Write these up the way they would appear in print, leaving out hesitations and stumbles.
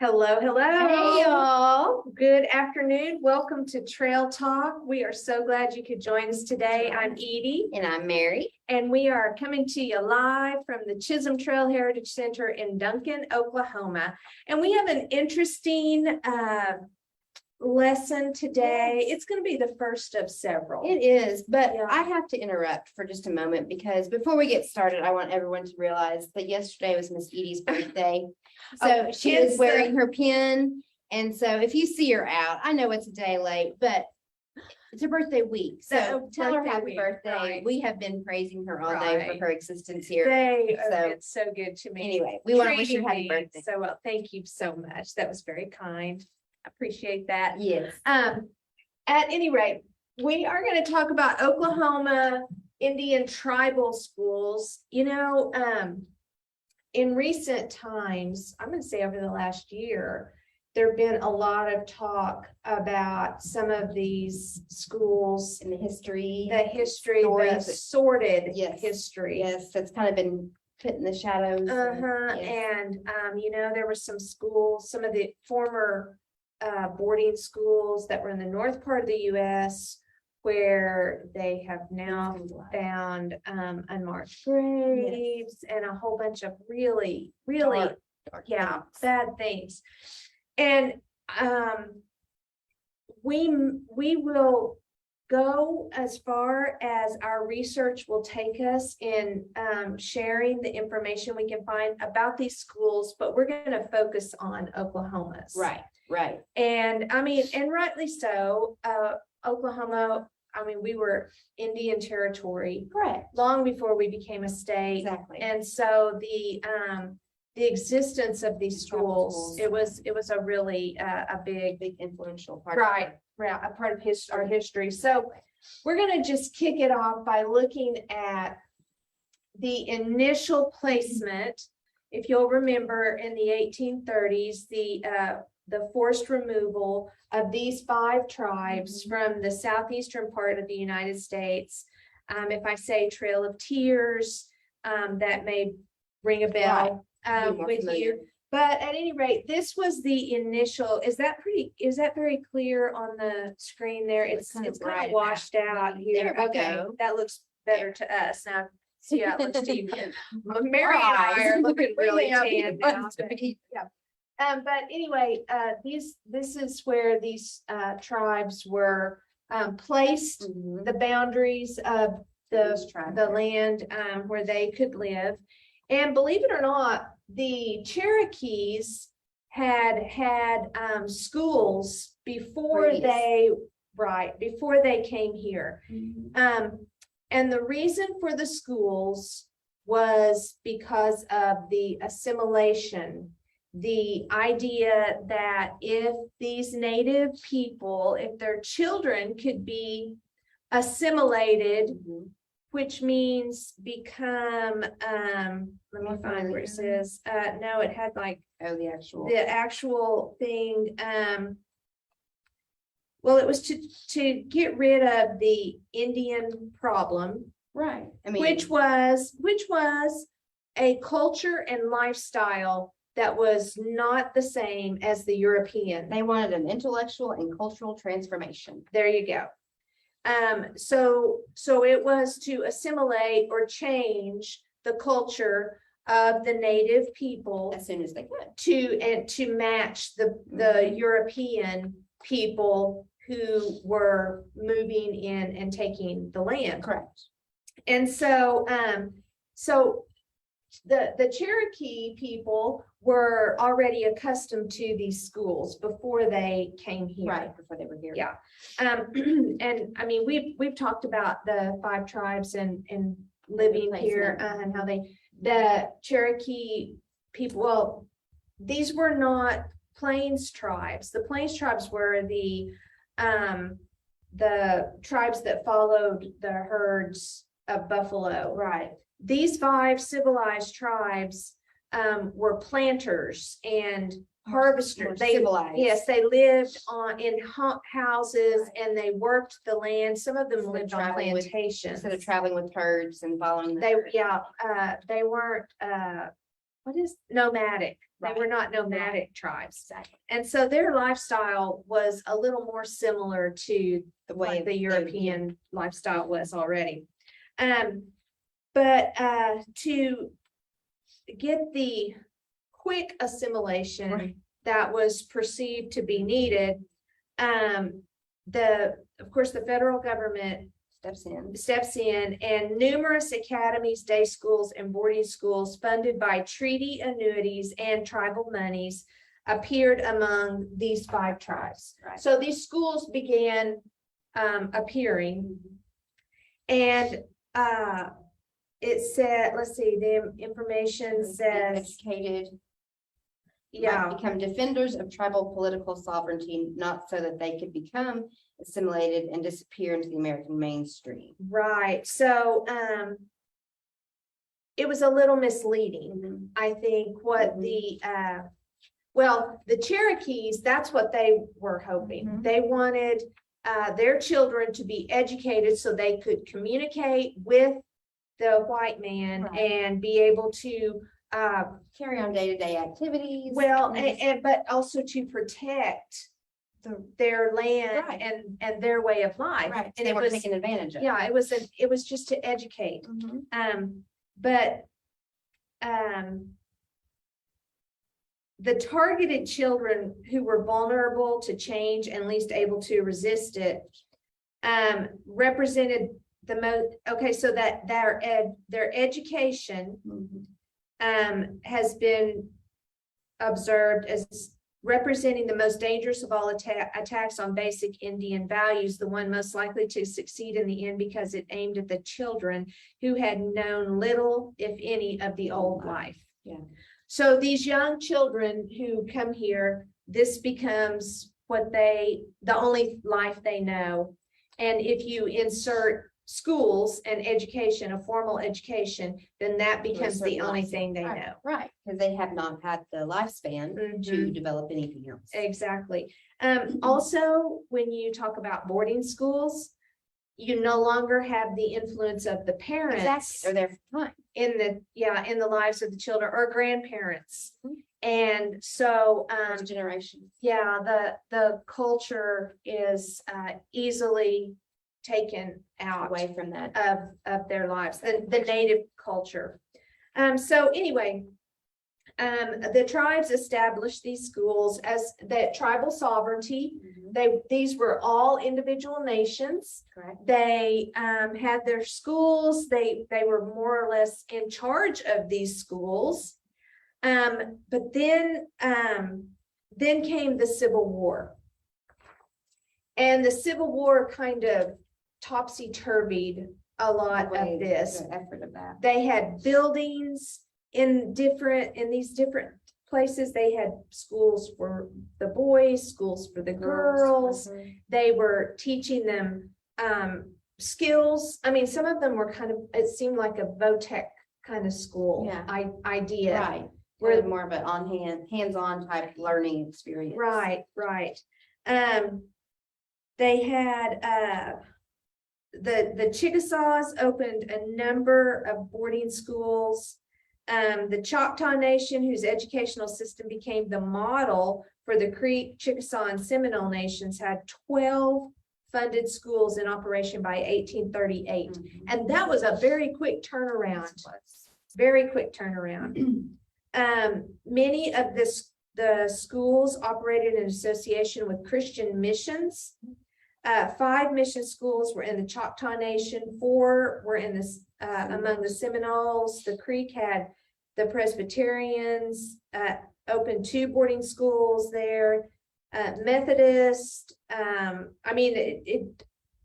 Hello, hello. Hey y'all. Good afternoon. Welcome to Trail Talk. We are so glad you could join us today. I'm Edie, And I'm Mary. and we are coming to you live from the Chisholm Trail Heritage Center in Duncan, Oklahoma. And we have an interesting lesson today. It's going to be the first of several. It is, but Yeah. I have to interrupt for just a moment because before we get started, I want everyone to realize that yesterday was Miss Edie's birthday. So Oh, she hence is wearing her pin. And so if you see her out, I know it's a day late, but it's her birthday week. So tell her birthday happy week, birthday. right. We have been praising her all day Right. for her existence here. They have So, been so good to me. Anyway, we want to wish you Treating happy me birthday. So well, thank you so much. That was very kind. I appreciate that. Yes. At any rate, we are going to talk about Oklahoma Indian tribal schools. In recent times, I'm going to say over the last year, there have been a lot of talk about some of these schools, In the history. the Stories. sordid Yes. history. Yes, that's kind of been put in the shadows. And there were some schools, some of the former boarding schools that were in the north part of the US where they have now found unmarked graves and a whole bunch of really Dark yeah, things. bad things. And we will go as far as our research will take us in sharing the information we can find about these schools, but we're going to focus on Oklahoma's. Right. And and rightly so. Oklahoma, we were Indian territory Correct. long before we became a state. Exactly. And so the existence of these Tribal schools, schools. it was a really a big Influential part. right, a part of our history. So we're going to just kick it off by looking at the initial placement. If you'll remember, in the 1830s, the forced removal of these 5 tribes from the southeastern part of the United States. If I say Trail of Tears, that may ring a bell with you. But at any rate, this was the initial. Is that very clear on the screen there? It's kind of washed out here. There we Okay, go. that looks better to us now. See how it looks to you. Mary and I are looking really tan now. But anyway, this is where these tribes were placed, the boundaries of the land where they could live. And believe it or not, the Cherokees had schools before before they came here. And the reason for the schools was because of the assimilation. The idea that if these native people, if their children could be assimilated, which means become, let me find where it says, no, it had like the actual thing. Well, it was to get rid of the Indian problem, right. which was a culture and lifestyle that was not the same as the European. They wanted an intellectual and cultural transformation. There you go. So it was to assimilate or change the culture of the native people As soon as they could. to match the European people who were moving in and taking the land. Correct. And so the Cherokee people were already accustomed to these schools before they came here. Right, before they were here. Yeah. And we've talked about the 5 tribes and living here and how the Cherokee people, well, these were not Plains tribes. The Plains tribes were the tribes that followed the herds of buffalo. Right. These 5 civilized tribes were planters and harvesters. They lived in houses and they worked the land. Some of them lived on plantations Instead of traveling with herds and following. They weren't nomadic. They Right. were not nomadic tribes. Exactly. And so their lifestyle was a little more similar to The way like of the they- European lifestyle was already. But to get the quick assimilation Right. that was perceived to be needed, of course, the federal government steps in and numerous academies, day schools, and boarding schools funded by treaty annuities and tribal monies appeared among these 5 tribes. Right. So these schools began appearing, and it said, let's see, the information says, Educated, yeah, might become defenders of tribal political sovereignty, not so that they could become assimilated and disappear into the American mainstream. right. So it was a little misleading, I think, what the well, the Cherokees, that's what they were hoping. Mhm. They wanted their children to be educated so they could communicate with the white man Right. and be able to Carry on day-to-day activities. well, Yes. and but also to protect their land Right. and their way of life. Right, And they it were was, taken advantage of. yeah, it was just to educate. Mhm. But the targeted children who were vulnerable to change and least able to resist it represented the most, okay, so that their education Mhm. has been observed as representing the most dangerous of all attacks on basic Indian values, the one most likely to succeed in the end because it aimed at the children who had known little, if any, of the old life. Yeah. So these young children who come here, this becomes the only life they know. And if you insert schools and education, a formal education, then that becomes the only thing they know. Right, because they have not had the lifespan to Mhm. develop anything else. Exactly. Also, when you talk about boarding schools, you no longer have the influence of the parents Exactly, they're there for fun. in the lives of the children or grandparents. Mhm. And so, First generation. yeah, the culture is easily taken out Away from that. of their lives, the native culture. So anyway, the tribes established these schools as that tribal sovereignty. These were all individual nations. Correct. They had their schools. They were more or less in charge of these schools. But then came the Civil War. And the Civil War kind of topsy-turvied a lot of this. The effort of that. They had buildings in these different places. They had schools for the boys, schools for the girls. Mhm. They were teaching them skills. I mean, some of them were kind of, it seemed like a VOTEC kind of school Yeah. idea. Right, Where- where more of an hands-on type learning experience. Right. They had the Chickasaws opened a number of boarding schools. The Choctaw Nation, whose educational system became the model for the Creek, Chickasaw, and Seminole nations, had 12 funded schools in operation by 1838. Mhm. And that was a very quick turnaround. Very quick turnaround. Many of the schools operated in association with Christian missions. 5 mission schools were in the Choctaw Nation, 4 were in this among the Seminoles. The Creek had the Presbyterians, opened 2 boarding schools there. Methodist, I mean,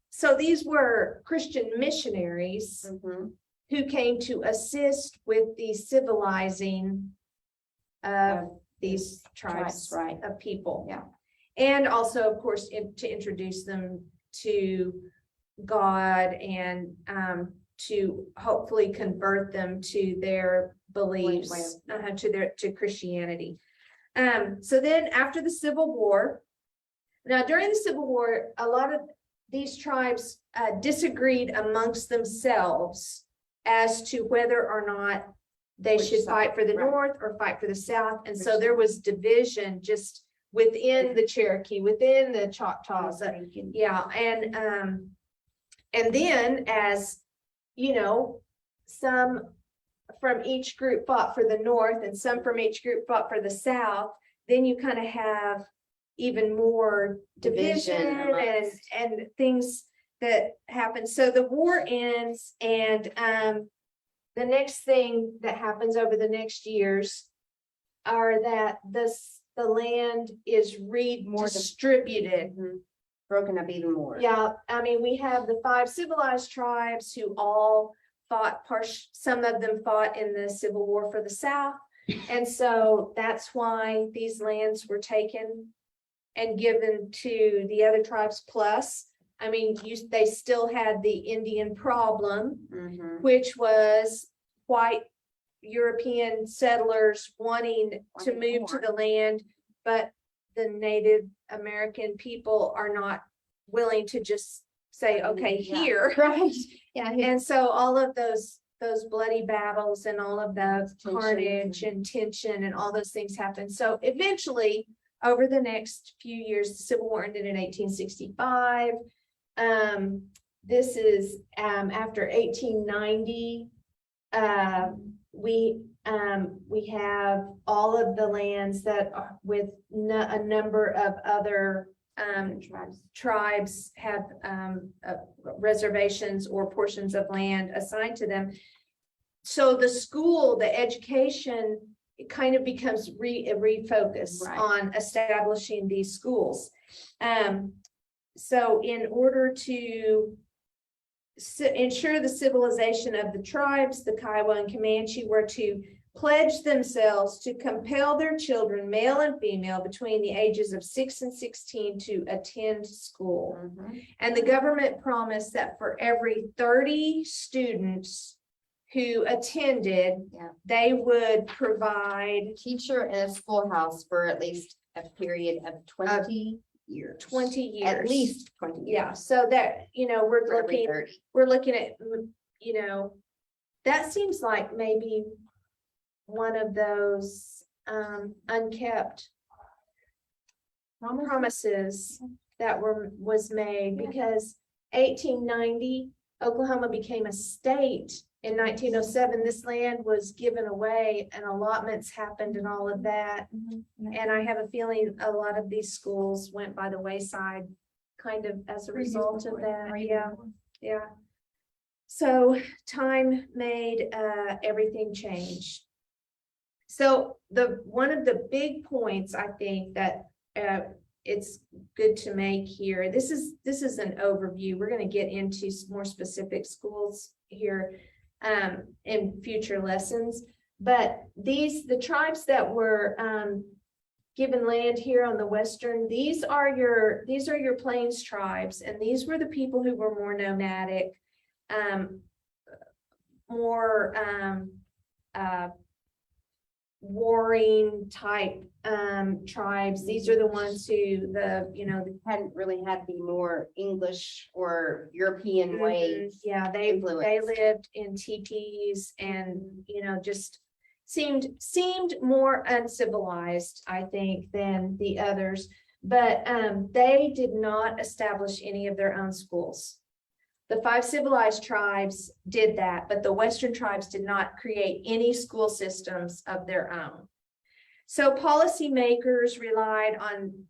so these were Christian missionaries Mhm. who came to assist with the civilizing of these tribes right. of people. Yeah. And also, of course, to introduce them to God and to hopefully convert them to their beliefs, to Christianity. So then after the Civil War, now during the Civil War, a lot of these tribes disagreed amongst themselves as to whether or not they Which should side? fight for the Right. north or fight for the south. And Which so there was division just within the Cherokee, within the Choctaws. Yeah, and then as, you know, some from each group fought for the north and some from each group fought for the south, then you kind of have even more division Division amongst- and things that happen. So the war ends and the next thing that happens over the next years are that the land is redistributed. Mhm. Broken up even more. Yeah, I mean, we have the 5 civilized tribes who all fought, some of them fought in the Civil War for the South. And so that's why these lands were taken and given to the other tribes. Plus, I mean, they still had the Indian problem, Mhm. which was white European settlers wanting to Wanting move to more. the land, but the Native American people are not willing to just say, okay, Yeah. here. Right, yeah. And so all of those bloody battles and all of the Tension. carnage and tension and all those things happened. So eventually, over the next few years, the Civil War ended in 1865. This is after 1890. We have all of the lands that are with a number of other tribes have reservations or portions of land assigned to them. So the school, the education, it kind of becomes a refocus Right. on establishing these schools. So in order to ensure the civilization of the tribes, the Kiowa and Comanche were to pledge themselves to compel their children, male and female, between the ages of 6 and 16 to attend school. Mhm. And the government promised that for every 30 students who attended, Yeah. they would provide Teacher in a schoolhouse for at least a period of 20 years. 20 years. At least 20 years. Yeah, so that, you know, For every 30. we're looking at, you know, that seems like maybe one of those unkept promises that was made, Yeah. because 1890, Oklahoma became a state. In 1907, this land was given away and allotments happened and all of that. Mhm. And I have a feeling a lot of these schools went by the wayside kind of as a result of that. Yeah, yeah. So time made everything change. So one of the big points I think that it's good to make here, this is an overview. We're going to get into more specific schools here in future lessons. But the tribes that were given land here on the western, these are your plains tribes, and these were the people who were more nomadic, more warring type tribes. These are the ones who Hadn't really had the more English or European way. Yeah, they influence. lived in teepees and, just seemed more uncivilized, I think, than the others. But they did not establish any of their own schools. The 5 civilized tribes did that, but the Western tribes did not create any school systems of their own. So policymakers relied on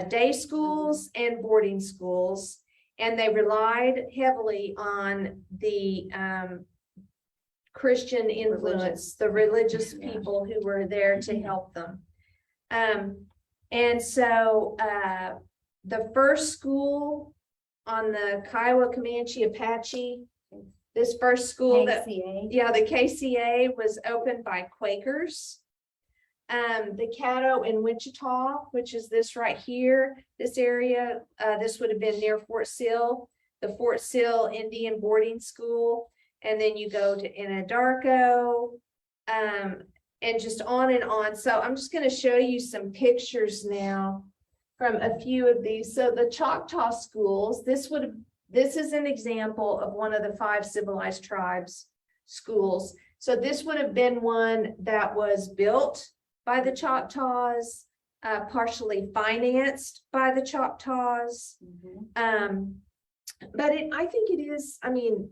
day schools and boarding schools, and they relied heavily on the Christian influence, the religious people who were there to help them. And so the first school on the Kiowa, Comanche, Apache, this first school the KCA was opened by Quakers. The Caddo in Wichita, which is this right here, this area, this would have been near Fort Sill, the Fort Sill Indian Boarding School. And then you go to Anadarko, and just on and on. So I'm just going to show you some pictures now from a few of these. So the Choctaw schools, this is an example of one of the 5 civilized tribes schools. So this would have been one that was built by the Choctaws, partially financed by the Choctaws. But I think it is, I mean,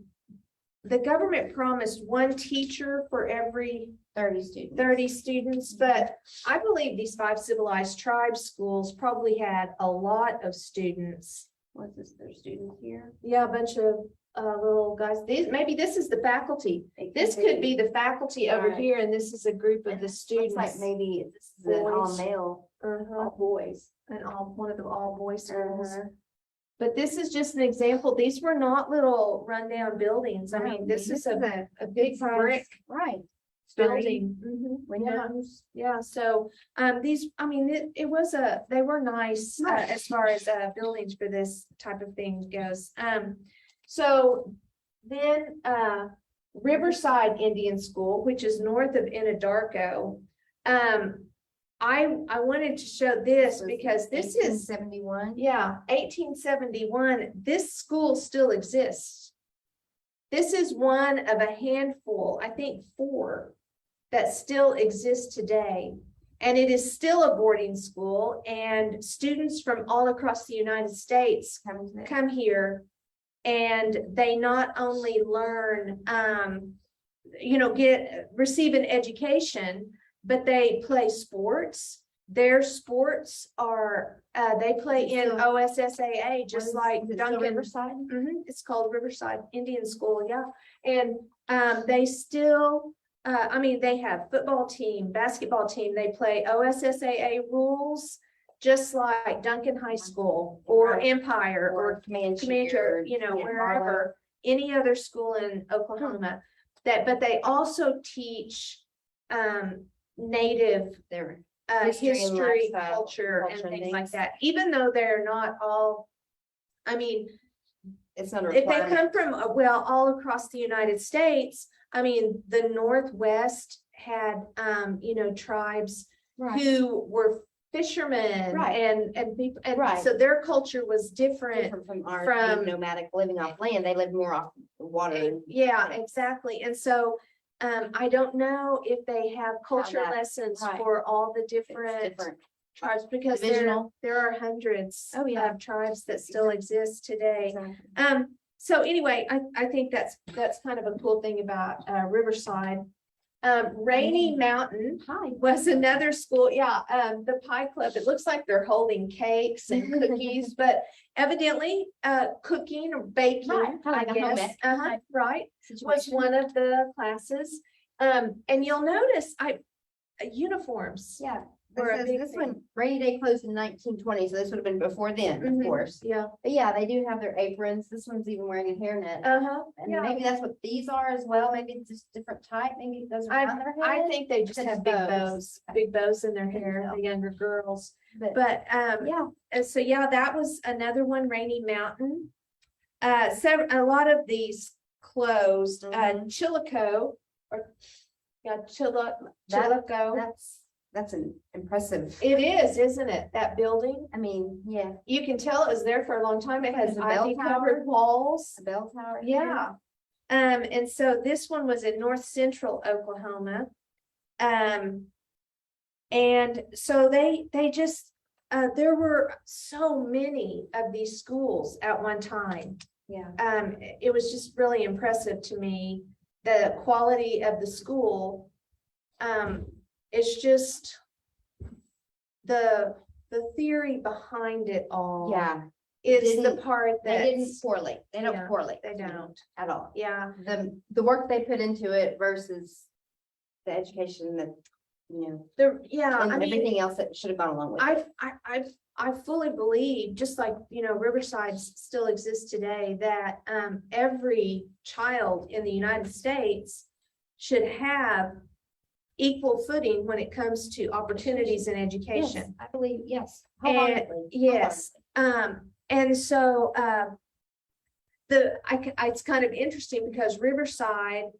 the government promised one teacher for every 30 students. 30 students, but I believe these 5 civilized tribes schools probably had a lot of students. What's this, their students here? Yeah, a bunch of little guys. Maybe this is the faculty. This could be the faculty over Right. here, and this is a group of the Looks students. like maybe this is an all Boys. male, all boys. And one of the all boys schools. Uh-huh. But this is just an example. These were not little rundown buildings. I mean, this is a big size- brick Right. building. Windows. Yeah, so, these, I mean, they were nice, as far as, buildings for this type of thing goes. So then, Riverside Indian School, which is north of Anadarko. I wanted to show this because this is, 71. yeah, 1871, this school still exists. This is one of a handful, I think 4, that still exist today. And it is still a boarding school, and students from all across the United States come here, and they not only learn, receive an education, but they play sports. Their sports are, they play in OSSAA, just like Duncan. Riverside. It's called Riverside Indian School, yeah. And they still, they have football team, basketball team, they play OSSAA rules, just like Duncan High School or Right. Empire or Comanche, Commander, or, wherever, any other school in Oklahoma. But they also teach native Their history, History and lifestyle, culture and culture and things like things. that, even though they're not all, I mean, it's not a if they requirement. come from, all across the United States, I mean, the Northwest had, tribes Right. who were fishermen Right. and people, and Right. so their culture was Different from our from- nomadic living off land. They live more off the water. Yeah, exactly. And so, I don't know if they have culture that- lessons right. for all the It's different different. tribes, because Divisional. there are hundreds Oh, yeah. of tribes that still exist today. Exactly. So anyway, I think that's kind of a cool thing about Riverside. Rainy Mountain was another school, the Pie Club, it looks like they're holding cakes and cookies, but evidently, cooking or baking, Right, I like a home guess. ec Right, was Situation. one of the classes. And you'll notice uniforms. Yeah. Were a This big this thing. one, rainy day closed in 1920, so this would have been before then, of Mhm. course. Yeah. But yeah, they do have their aprons. This one's even wearing a hairnet. And Yeah. maybe that's what these are as well. Maybe it's just different type. Maybe those are on their head. I think they just Just have bows. big bows in their Couldn't hair, tell. the younger girls. But But, yeah, and so, that was another one, Rainy Mountain. A lot of these closed, Mhm. Chillico or, Chillico. that's an impressive. It is, isn't it? That building, I mean, yeah, you can tell it was there for a long time. It has There's a bell ivy tower. covered walls. a bell tower. here. Yeah. And so this one was in north central Oklahoma. And so they just, there were so many of these schools at one time. Yeah. It was just really impressive to me, the quality of the school. It's just the theory behind it all. Yeah, Is the didn't- part they didn't that's, correlate. They don't Yeah, correlate. they don't. At all. yeah. The work they put into it versus the education that, and I mean, everything else that should have gone along with it. I fully believe, just like, Riverside still exists today, that every child in the United States should have equal footing when it comes to opportunities in Yes, education. I believe, yes. And wholeheartedly, yes, and so it's kind of interesting because Riverside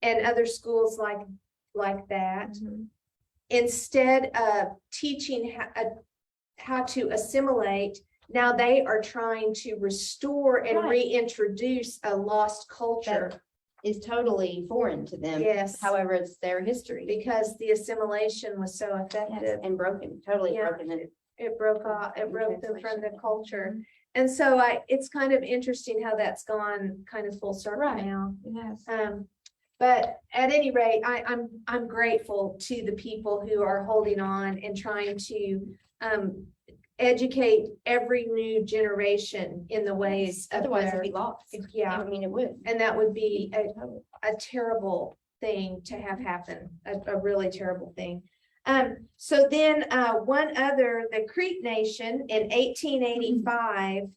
and other schools like that, wholeheartedly. instead of teaching how to assimilate, now they are trying to restore and Right. reintroduce a lost culture. is totally foreign to them. Yes. However, it's their history. Because the assimilation was so Yes, effective. and broken, totally Yeah. broken. And It broke off, it In broke them from the translation. culture. And so it's kind of interesting how that's gone kind of full circle Right. now. yes. But at any rate, I'm grateful to the people who are holding on and trying to educate every new generation in the ways of Otherwise, it'd their, be lost. yeah, I mean, it would. and that would be Totally. a terrible thing to have happen, a really terrible thing. So then, one other, the Creek Nation in 1885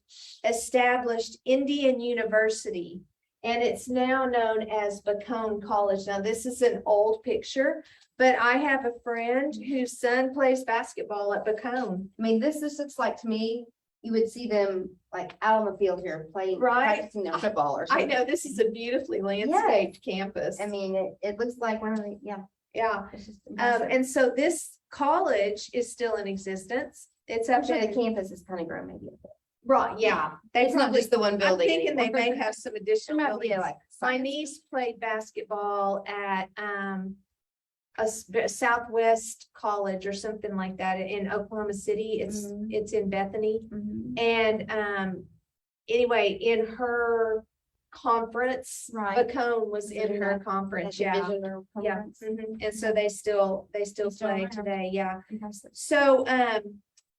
established Indian University, and it's now known as Bacone College. Now, this is an old picture, but I have a friend whose son plays basketball at Bacone. I mean, this just looks like to me, you would see them like out on the field here playing, Right. practicing their football or I something. know this is a beautifully landscaped campus. I mean, it looks like one of the, Yeah, it's just impressive. and so this college is still in existence. It's I'm up sure the in, campus is kind of grown maybe. a bit. right, yeah. They It's not probably, just the one I'm building. thinking they anymore. may have some There additional might be buildings. like. My science. niece played basketball at a Southwest College or something like that in Oklahoma City. Mhm. It's in Bethany. Mhm. And anyway, in her conference, Right. Bacone was in her Like conference, a yeah. division or Yeah, conference. mhm. And so they still still play around. today, yeah. Impressive. So,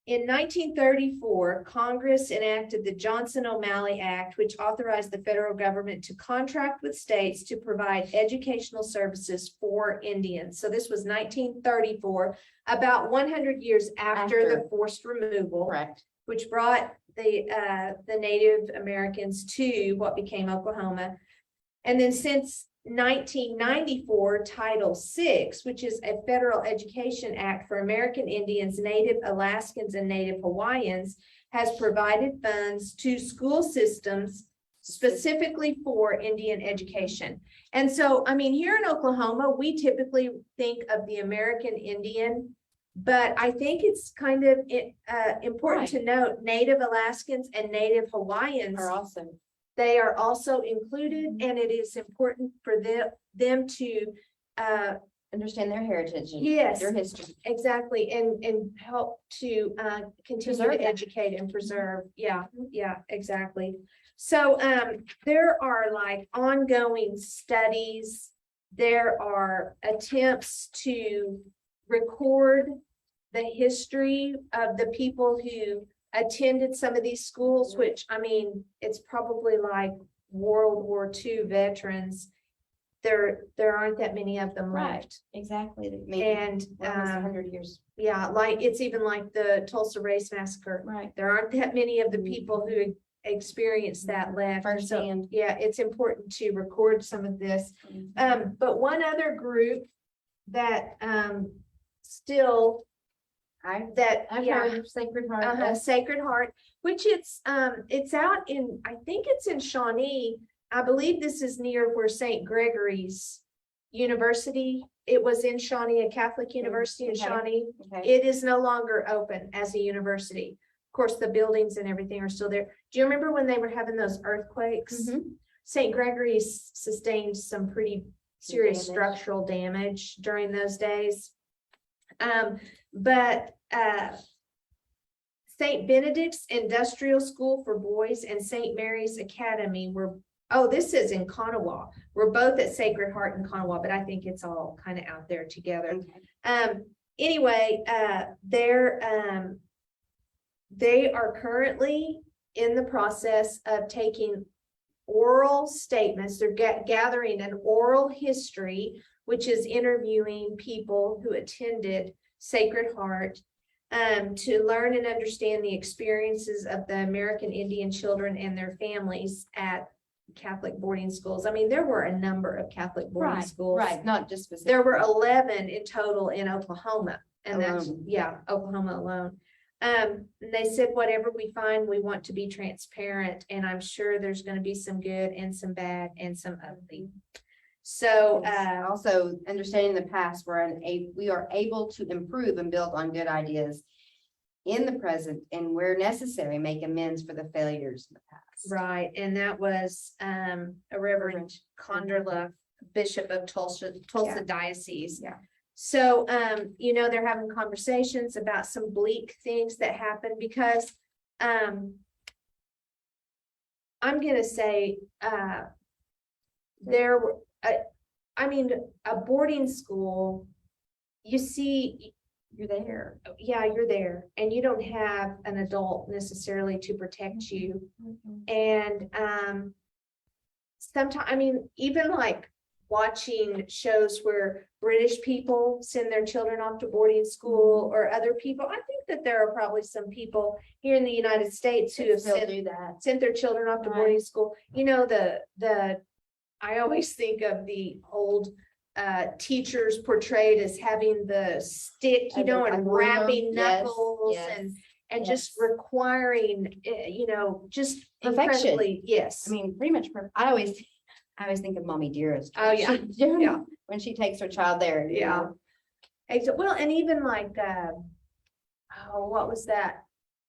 in 1934, Congress enacted the Johnson-O'Malley Act, which authorized the federal government to contract with states to provide educational services for Indians. So this was 1934, about 100 years after the After. forced removal, Correct. which brought the Native Americans to what became Oklahoma. And then since 1994, Title VI, which is a federal education act for American Indians, Native Alaskans, and Native Hawaiians, has provided funds to school systems specifically for Indian education. And so, I mean, here in Oklahoma, we typically think of the American Indian, but I think it's kind of important to note Native Alaskans and Native Hawaiians, Are awesome. they are also included, and it is important for them to Understand their heritage and yes, their history. exactly, and help to continue Preserve to that. educate and preserve. Yeah, yeah, exactly. So there are like ongoing studies. There are attempts to record the history of the people who attended some of these schools, which, I mean, it's probably like World War II veterans. There aren't that many of them Right. left. Exactly. Maybe And almost 100 years. yeah, like it's even like the Tulsa Race Massacre. Right. There aren't that many of the people who experienced that left. So, Firsthand. yeah, it's important to record some of this. But one other group that still that I've yeah. heard of Sacred Heart. Sacred Heart, which it's out in, I think it's in Shawnee. I believe this is near where St. Gregory's University. It was in Shawnee, a Catholic university in okay. Shawnee. Okay. It is no longer open as a university. Of course, the buildings and everything are still there. Do you remember when they were having those earthquakes? Mhm. St. Gregory's sustained some pretty serious Damage. structural damage during those days. But St. Benedict's Industrial School for Boys and St. Mary's Academy were, oh, this is in Kanawha. We're both at Sacred Heart in Kanawha, but I think it's all kind of out there together. Okay. Anyway, they are currently in the process of taking oral statements. They're gathering an oral history, which is interviewing people who attended Sacred Heart to learn and understand the experiences of the American Indian children and their families at Catholic boarding schools. I mean, there were a number of Catholic boarding schools. Right. Not just specific. There were 11 in total in Oklahoma, and that's, Alone. yeah, Oklahoma alone. And they said, whatever we find, we want to be transparent, and I'm sure there's going to be some good and some bad and some ugly. So, Also, understanding the past, we are able to improve and build on good ideas. in the present and where necessary, make amends for the failures in the past. Right, and that was a Reverend Conderla, Bishop of Tulsa Yeah. Diocese. Yeah. So you know, they're having conversations about some bleak things that happen because I'm gonna say there were I mean, a boarding school, you see, You're there. yeah, you're there and you don't have an adult necessarily to protect you. And sometimes, I mean, even like watching shows where British people send their children off to boarding school or other people, I think that there are probably some people here in the United States who have Still do that. sent their children off to Right. boarding school. You know, I always think of the old teachers portrayed as having the stick, you As know, a and broom. rapping Yes, knuckles yes, and just yes. requiring, you know, just Perfection. incredibly, yes. I mean, pretty much, I always think of Mommy Dearest. Oh, yeah. Yeah. When she takes her child there. you Yeah. know. Well, and even like, what was that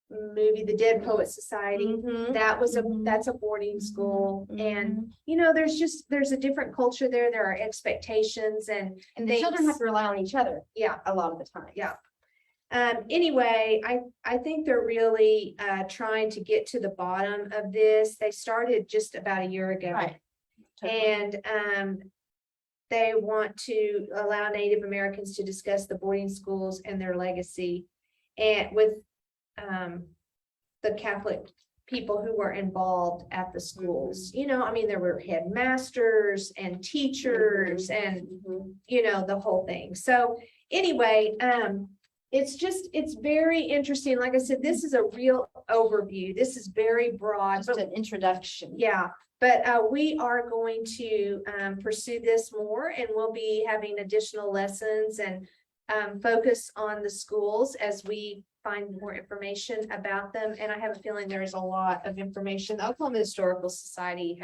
movie, The Dead Poet Society? Mhm. That was Mhm. that's a boarding school. And, Mhm. you know, there's a different culture there. There are expectations and And the children things. have to rely on each other Yeah. a lot of the time. Yeah. Anyway, I think they're really trying to get to the bottom of this. They started just about a year ago. Right. Totally. And they want to allow Native Americans to discuss the boarding schools and their legacy and with the Catholic people who were involved at the schools. You know, I mean, there were headmasters and teachers and, Mhm. you know, the whole thing. So anyway, it's very interesting. Like I said, this is a real overview. This is very broad, Just but an introduction. yeah, but we are going to pursue this more and we'll be having additional lessons and focus on the schools as we find more information about them. And I have a feeling there is a lot of information. The Oklahoma Historical Society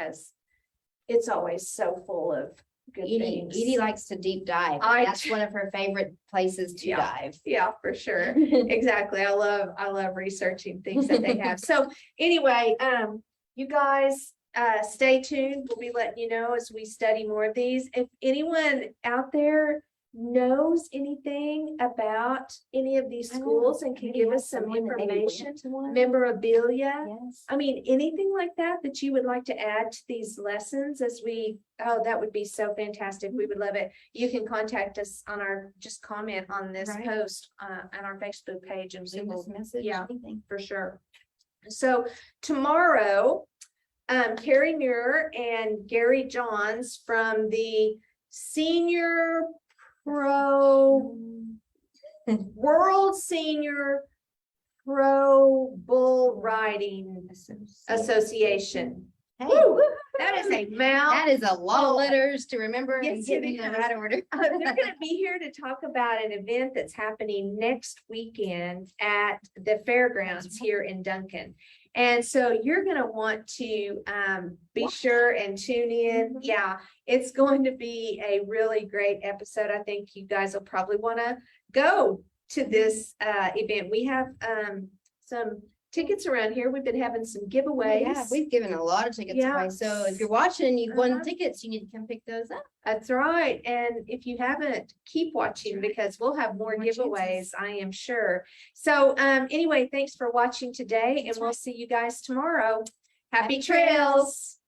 it's always so full of good things. Edie likes to deep dive. That's one of her favorite places to Yeah. dive. Yeah, for sure. Exactly. I love researching things that they have. So anyway, you guys, stay tuned. We'll be letting you know as we study more of these. If anyone out there knows anything about any of these I know. schools and can Maybe give have us some someone that maybe went information, to one. memorabilia. Yes. I mean, anything like that you would like to add to these lessons that would be so fantastic. We would love it. You can contact us on just comment on this Right. post on our Facebook page and Send us a message. yeah. Anything. for sure. So tomorrow, Carrie Muir and Gary Johns from the Senior Pro World Senior Pro Bull Riding Association. Hey, Woo! That is a mouth. that is a lot Oh, of letters to remember and yes, get it in the is. right order. They're gonna be here to talk about an event that's happening next weekend at the fairgrounds here in Duncan. And so you're gonna want to be sure and tune in. Mhm. Yeah, it's going to be a really great episode. I think you guys will probably want to go to this event. We have some tickets around here. We've been having some giveaways. Yeah, we've given a lot of tickets Yeah. away. So if you're watching and you've won Uh-huh. tickets, you need to come pick those up. That's right. And if you haven't, keep watching That's right. because we'll have more More giveaways, chances. I am sure. So anyway, thanks for watching today and That's we'll right. see you guys tomorrow. Happy Happy trails. trails.